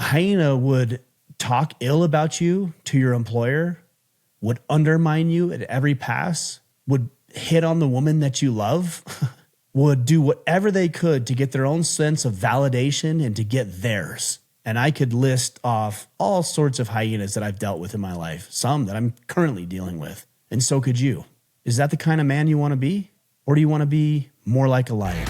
hyena would talk ill about you to your employer, would undermine you at every pass, would hit on the woman that you love, would do whatever they could to get their own sense of validation and to get theirs. And I could list off all sorts of hyenas that I've dealt with in my life, some that I'm currently dealing with. And so could you. Is that the kind of man you want to be? Or do you want to be more like a lion?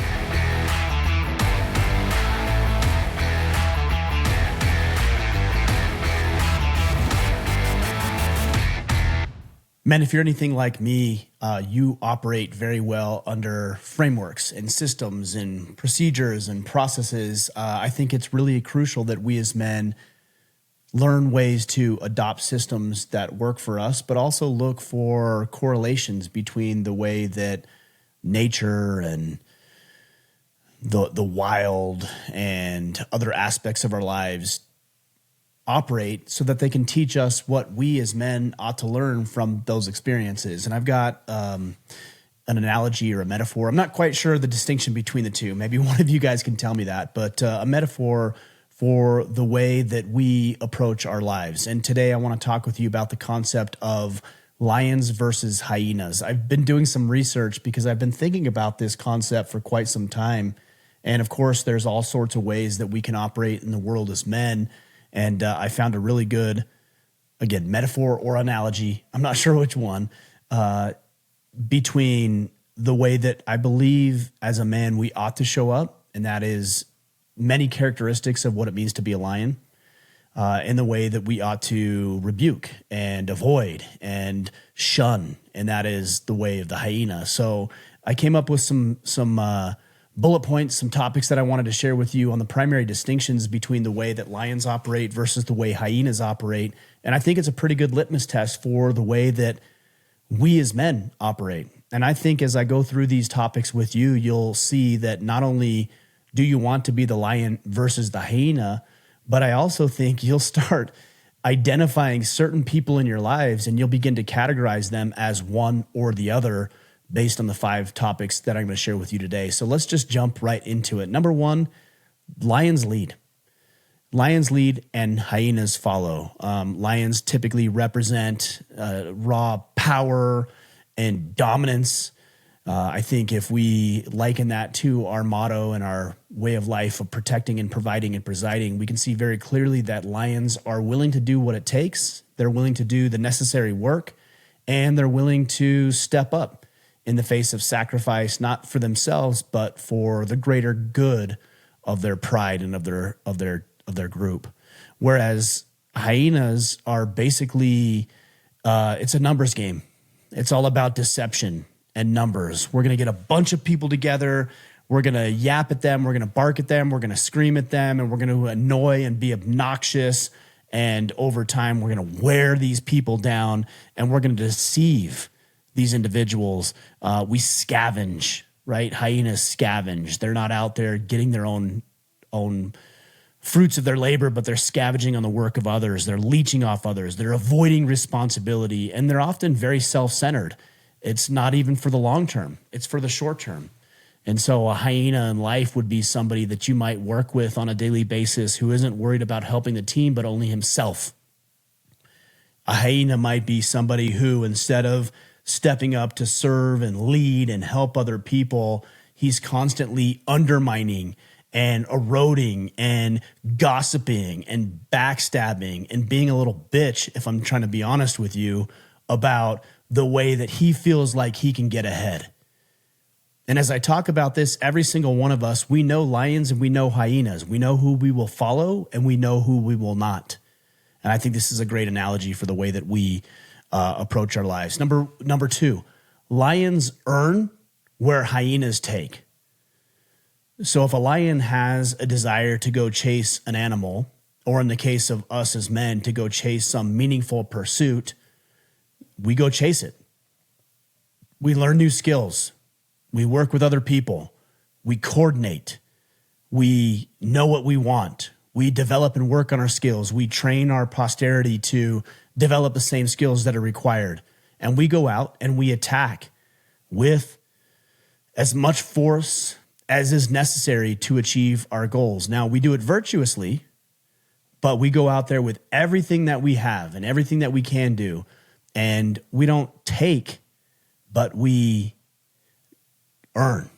Men, if you're anything like me, you operate very well under frameworks and systems and procedures and processes. I think it's really crucial that we as men learn ways to adopt systems that work for us, but also look for correlations between the way that nature and the wild and other aspects of our lives operate so that they can teach us what we as men ought to learn from those experiences. And I've got an analogy or a metaphor. I'm not quite sure the distinction between the two. Maybe one of you guys can tell me that, but a metaphor for the way that we approach our lives. And today I want to talk with you about the concept of lions versus hyenas. I've been doing some research because I've been thinking about this concept for quite some time. And of course, there's all sorts of ways that we can operate in the world as men. And I found a really good, again, metaphor or analogy, I'm not sure which one, between the way that I believe as a man we ought to show up, and that is many characteristics of what it means to be a lion, and the way that we ought to rebuke and avoid and shun, and that is the way of the hyena. So I came up with some bullet points, some topics that I wanted to share with you on the primary distinctions between the way that lions operate versus the way hyenas operate. And I think it's a pretty good litmus test for the way that we as men operate. And I think as I go through these topics with you, you'll see that not only do you want to be the lion versus the hyena, but I also think you'll start identifying certain people in your lives and you'll begin to categorize them as one or the other based on the 5 topics that I'm going to share with you today. So let's just jump right into it. Number 1, lions lead. Lions lead and hyenas follow. Lions typically represent raw power and dominance. I think if we liken that to our motto and our way of life of protecting and providing and presiding, we can see very clearly that lions are willing to do what it takes. They're willing to do the necessary work, and they're willing to step up in the face of sacrifice, not for themselves, but for the greater good of their pride and of their group. Whereas hyenas are basically, it's a numbers game. It's all about deception and numbers. We're going to get a bunch of people together. We're going to yap at them. We're going to bark at them. We're going to scream at them, and we're going to annoy and be obnoxious. And over time, we're going to wear these people down, and we're going to deceive these individuals. We scavenge, right? Hyenas scavenge. They're not out there getting their own fruits of their labor, but they're scavenging on the work of others. They're leeching off others. They're avoiding responsibility, and they're often very self-centered. It's not even for the long term. It's for the short term. And so a hyena in life would be somebody that you might work with on a daily basis who isn't worried about helping the team, but only himself. A hyena might be somebody who, instead of stepping up to serve and lead and help other people, he's constantly undermining and eroding and gossiping and backstabbing and being a little bitch, if I'm trying to be honest with you, about the way that he feels like he can get ahead. And as I talk about this, every single one of us, we know lions and we know hyenas. We know who we will follow and we know who we will not. And I think this is a great analogy for the way that we approach our lives. Number 2, lions earn where hyenas take. So if a lion has a desire to go chase an animal, or in the case of us as men, to go chase some meaningful pursuit, we go chase it. We learn new skills. We work with other people. We coordinate. We know what we want. We develop and work on our skills. We train our posterity to develop the same skills that are required. And we go out and we attack with as much force as is necessary to achieve our goals. Now, we do it virtuously, but we go out there with everything that we have and everything that we can do, and we don't take, but we earn.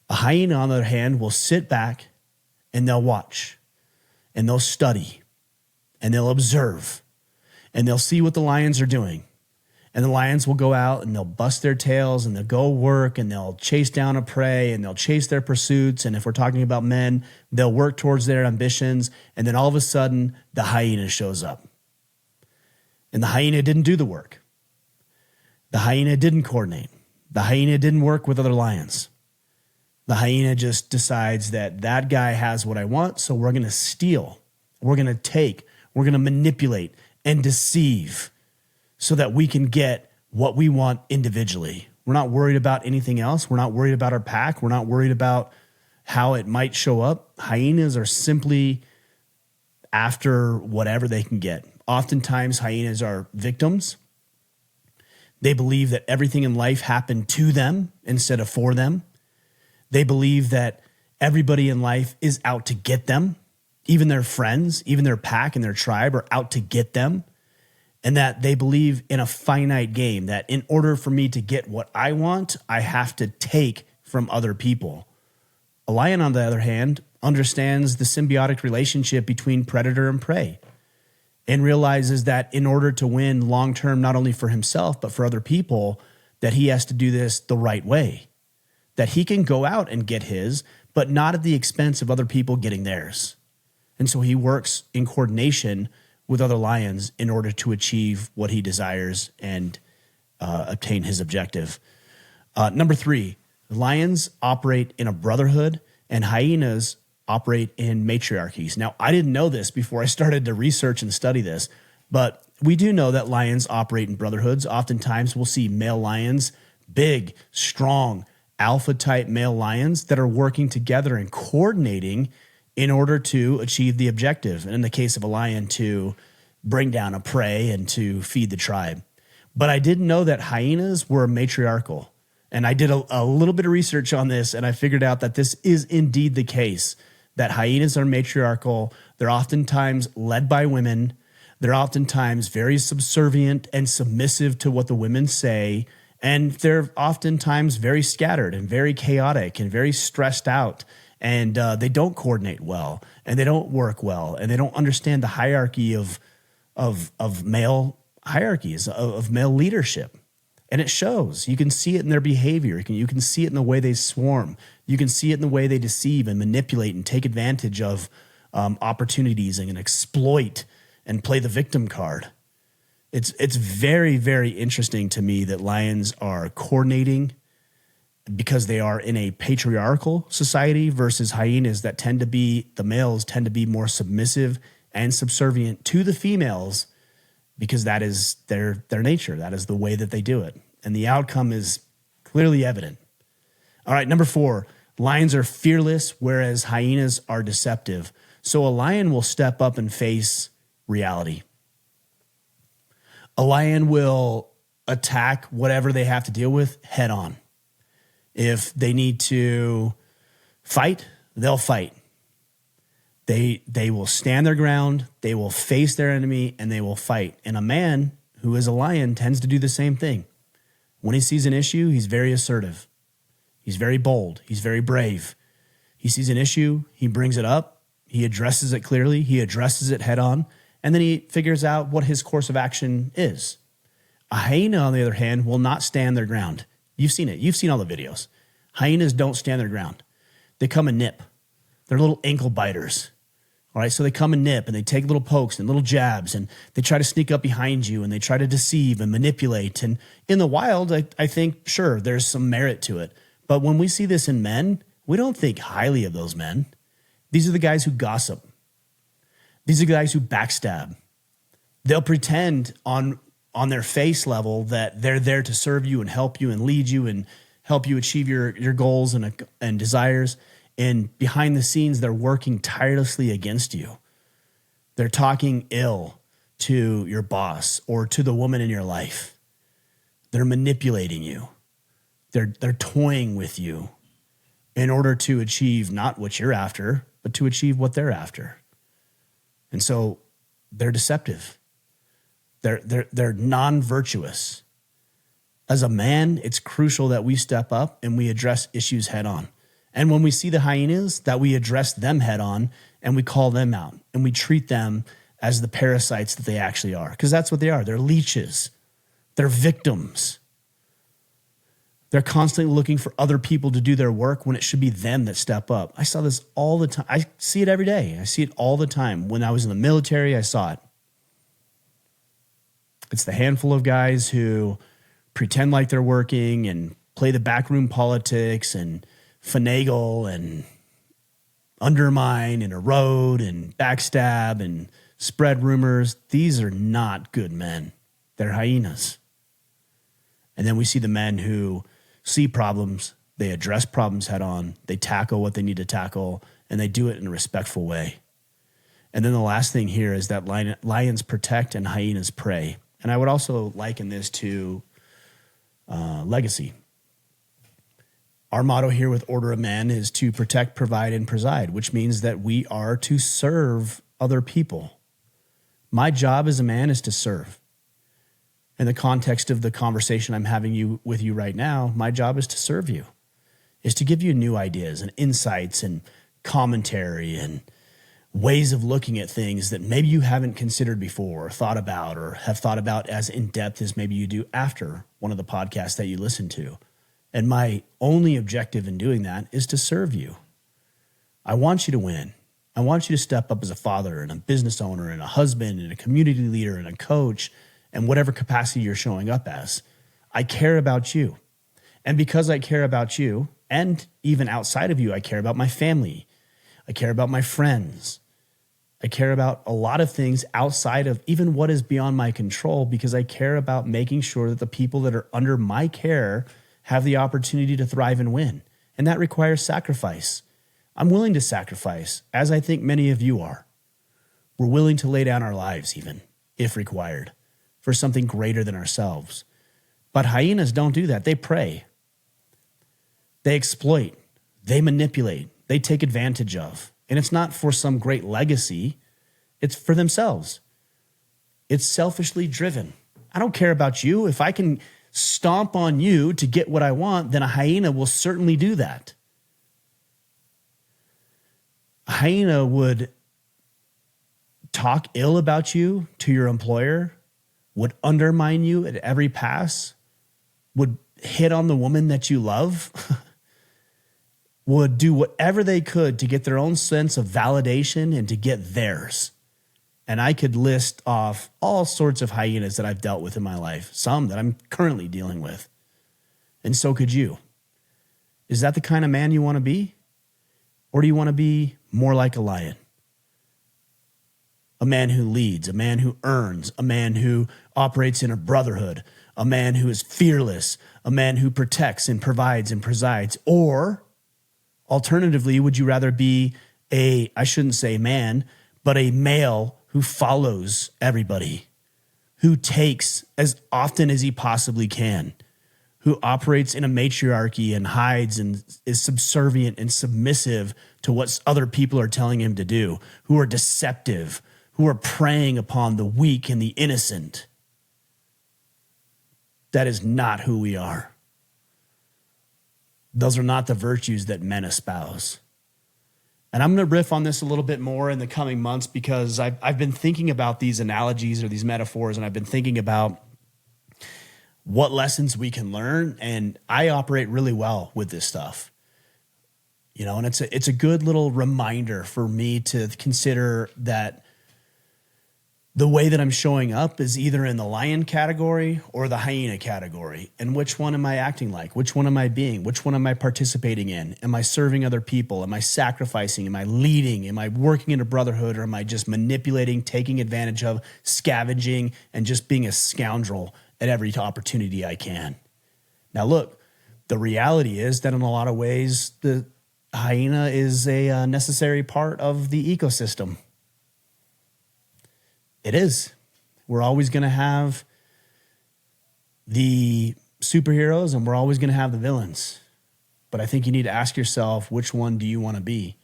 A hyena, on the other hand, will sit back and they'll watch and they'll study and they'll observe and they'll see what the lions are doing. And the lions will go out and they'll bust their tails and they'll go work and they'll chase down a prey and they'll chase their pursuits. And if we're talking about men, they'll work towards their ambitions. And then all of a sudden, the hyena shows up. And the hyena didn't do the work. The hyena didn't coordinate. The hyena didn't work with other lions. The hyena just decides that that guy has what I want, so we're going to steal. We're going to take. We're going to manipulate and deceive so that we can get what we want individually. We're not worried about anything else. We're not worried about our pack. We're not worried about how it might show up. Hyenas are simply after whatever they can get. Oftentimes, hyenas are victims. They believe that everything in life happened to them instead of for them. They believe that everybody in life is out to get them. Even their friends, even their pack and their tribe are out to get them. And that they believe in a finite game, that in order for me to get what I want, I have to take from other people. A lion, on the other hand, understands the symbiotic relationship between predator and prey and realizes that in order to win long-term, not only for himself, but for other people, that he has to do this the right way. That he can go out and get his, but not at the expense of other people getting theirs. And so he works in coordination with other lions in order to achieve what he desires and obtain his objective. Number 3, lions operate in a brotherhood and hyenas operate in matriarchies. Now, I didn't know this before I started to research and study this, but we do know that lions operate in brotherhoods. Oftentimes we'll see male lions, big, strong, alpha-type male lions that are working together and coordinating in order to achieve the objective. And in the case of a lion, to bring down a prey and to feed the tribe. But I didn't know that hyenas were matriarchal. And I did a little bit of research on this, and I figured out that this is indeed the case, that hyenas are matriarchal. They're oftentimes led by women. They're oftentimes very subservient and submissive to what the women say. And they're oftentimes very scattered and very chaotic and very stressed out. And they don't coordinate well, and they don't work well, and they don't understand the hierarchy of male hierarchies, of male leadership. And it shows. You can see it in their behavior. You can see it in the way they swarm. You can see it in the way they deceive and manipulate and take advantage of opportunities and exploit and play the victim card. It's very, very interesting to me that lions are coordinating because they are in a patriarchal society versus hyenas that the males tend to be more submissive and subservient to the females because that is their nature. That is the way that they do it. And the outcome is clearly evident. All right, number 4, lions are fearless, whereas hyenas are deceptive. So a lion will step up and face reality. A lion will attack whatever they have to deal with head on. If they need to fight, they'll fight. They will stand their ground, they will face their enemy, and they will fight. And a man who is a lion tends to do the same thing. When he sees an issue, he's very assertive. He's very bold. He's very brave. He sees an issue, he brings it up, he addresses it clearly, he addresses it head on, and then he figures out what his course of action is. A hyena, on the other hand, will not stand their ground. You've seen it. You've seen all the videos. Hyenas don't stand their ground. They come and nip. They're little ankle biters. All right, so they come and nip, and they take little pokes and little jabs, and they try to sneak up behind you, and they try to deceive and manipulate. And in the wild, I think, sure, there's some merit to it. But when we see this in men, we don't think highly of those men. These are the guys who gossip. These are the guys who backstab. They'll pretend on their face level that they're there to serve you and help you and lead you and help you achieve your goals and desires. And behind the scenes, they're working tirelessly against you. They're talking ill to your boss or to the woman in your life. They're manipulating you. They're toying with you in order to achieve not what you're after, but to achieve what they're after. And so they're deceptive. They're non-virtuous. As a man, it's crucial that we step up and we address issues head on. And when we see the hyenas, that we address them head on and we call them out and we treat them as the parasites that they actually are. Because that's what they are. They're leeches. They're victims. They're constantly looking for other people to do their work when it should be them that step up. I saw this all the time. I see it every day. I see it all the time. When I was in the military, I saw it. It's the handful of guys who pretend like they're working and play the backroom politics and finagle and undermine and erode and backstab and spread rumors. These are not good men. They're hyenas. And then we see the men who see problems, they address problems head on, they tackle what they need to tackle, and they do it in a respectful way. And then the last thing here is that lions protect and hyenas prey. And I would also liken this to legacy. Our motto here with Order of Man is to protect, provide, and preside, which means that we are to serve other people. My job as a man is to serve. In the context of the conversation I'm having with you right now, my job is to serve you, is to give you new ideas and insights and commentary and ways of looking at things that maybe you haven't considered before or thought about or have thought about as in-depth as maybe you do after one of the podcasts that you listen to. And my only objective in doing that is to serve you. I want you to win. I want you to step up as a father and a business owner and a husband and a community leader and a coach and whatever capacity you're showing up as. I care about you. And because I care about you, and even outside of you, I care about my family. I care about my friends. I care about a lot of things outside of even what is beyond my control, because I care about making sure that the people that are under my care have the opportunity to thrive and win. And that requires sacrifice. I'm willing to sacrifice, as I think many of you are. We're willing to lay down our lives even, if required, for something greater than ourselves. But hyenas don't do that. They prey. They exploit. They manipulate. They take advantage of. And it's not for some great legacy. It's for themselves. It's selfishly driven. I don't care about you. If I can stomp on you to get what I want, then a hyena will certainly do that. A hyena would talk ill about you to your employer, would undermine you at every pass, would hit on the woman that you love, would do whatever they could to get their own sense of validation and to get theirs. And I could list off all sorts of hyenas that I've dealt with in my life, some that I'm currently dealing with. And so could you. Is that the kind of man you want to be? Or do you want to be more like a lion? A man who leads, a man who earns, a man who operates in a brotherhood, a man who is fearless, a man who protects and provides and presides. Or alternatively, would you rather be I shouldn't say man, but a male who follows everybody, who takes as often as he possibly can, who operates in a matriarchy and hides and is subservient and submissive to what other people are telling him to do, who are deceptive, who are preying upon the weak and the innocent? That is not who we are. Those are not the virtues that men espouse. And I'm going to riff on this a little bit more in the coming months, because I've been thinking about these analogies or these metaphors, and I've been thinking about what lessons we can learn. And I operate really well with this stuff. And it's a good little reminder for me to consider that the way that I'm showing up is either in the lion category or the hyena category. And which one am I acting like? Which one am I being? Which one am I participating in? Am I serving other people? Am I sacrificing? Am I leading? Am I working in a brotherhood? Or am I just manipulating, taking advantage of, scavenging, and just being a scoundrel at every opportunity I can? Now, look, the reality is that in a lot of ways, the hyena is a necessary part of the ecosystem. It is. We're always going to have the superheroes and we're always going to have the villains. But I think you need to ask yourself, which one do you want to be?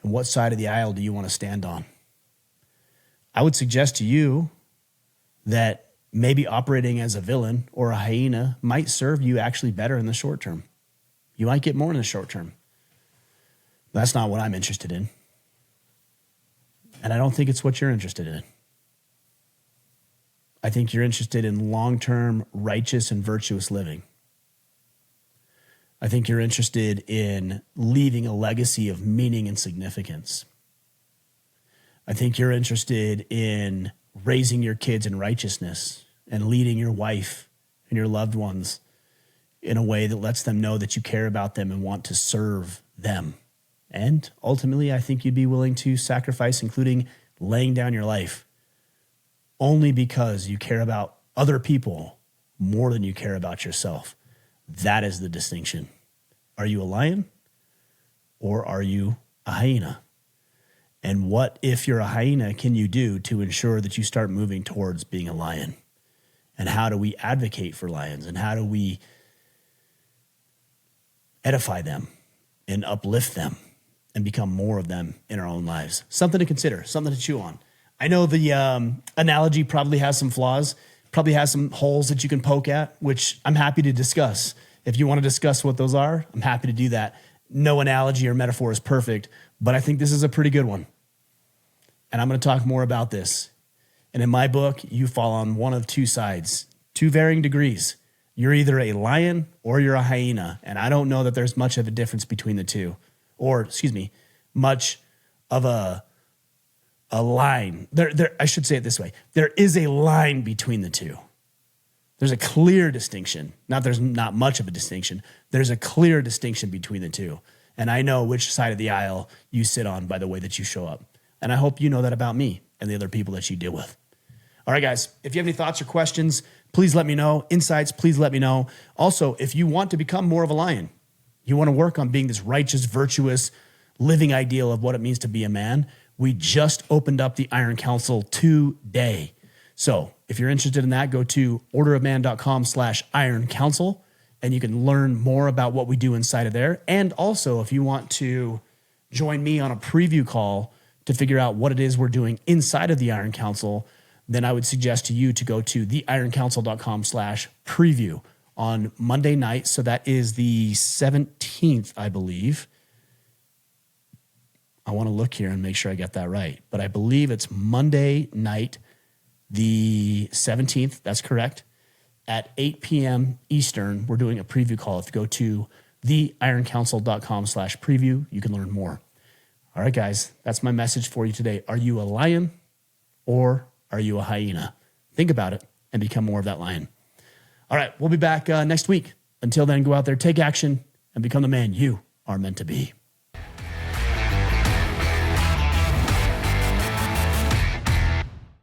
And what side of the aisle do you want to stand on? I would suggest to you that maybe operating as a villain or a hyena might serve you actually better in the short term. You might get more in the short term. That's not what I'm interested in. And I don't think it's what you're interested in. I think you're interested in long-term righteous and virtuous living. I think you're interested in leaving a legacy of meaning and significance. I think you're interested in raising your kids in righteousness and leading your wife and your loved ones in a way that lets them know that you care about them and want to serve them. And ultimately, I think you'd be willing to sacrifice, including laying down your life, only because you care about other people more than you care about yourself. That is the distinction. Are you a lion or are you a hyena? And what, if you're a hyena, can you do to ensure that you start moving towards being a lion? And how do we advocate for lions? And how do we edify them and uplift them and become more of them in our own lives? Something to consider, something to chew on. I know the analogy probably has some flaws, probably has some holes that you can poke at, which I'm happy to discuss. If you want to discuss what those are, I'm happy to do that. No analogy or metaphor is perfect, but I think this is a pretty good one. And I'm going to talk more about this. And in my book, you fall on one of two sides, two varying degrees. You're either a lion or you're a hyena. And I don't know that there's much of a difference between the two. Or, much of a line. I should say it this way. There is a line between the two. There's a clear distinction. There's not much of a distinction. There's a clear distinction between the two. And I know which side of the aisle you sit on by the way that you show up. And I hope you know that about me and the other people that you deal with. All right, guys, if you have any thoughts or questions, please let me know. Insights, please let me know. Also, if you want to become more of a lion, you want to work on being this righteous, virtuous, living ideal of what it means to be a man, we just opened up the Iron Council today. So if you're interested in that, go to orderofman.com/Iron Council, and you can learn more about what we do inside of there. And also, if you want to join me on a preview call to figure out what it is we're doing inside of the Iron Council, then I would suggest to you to go to theironcouncil.com/preview on Monday night. So that is the 17th, I believe. I want to look here and make sure I get that right. But I believe it's Monday night, the 17th. That's correct. At 8 p.m. Eastern, we're doing a preview call. If you go to theironcouncil.com/preview, you can learn more. All right, guys, that's my message for you today. Are you a lion or are you a hyena? Think about it and become more of that lion. All right, we'll be back next week. Until then, go out there, take action, and become the man you are meant to be.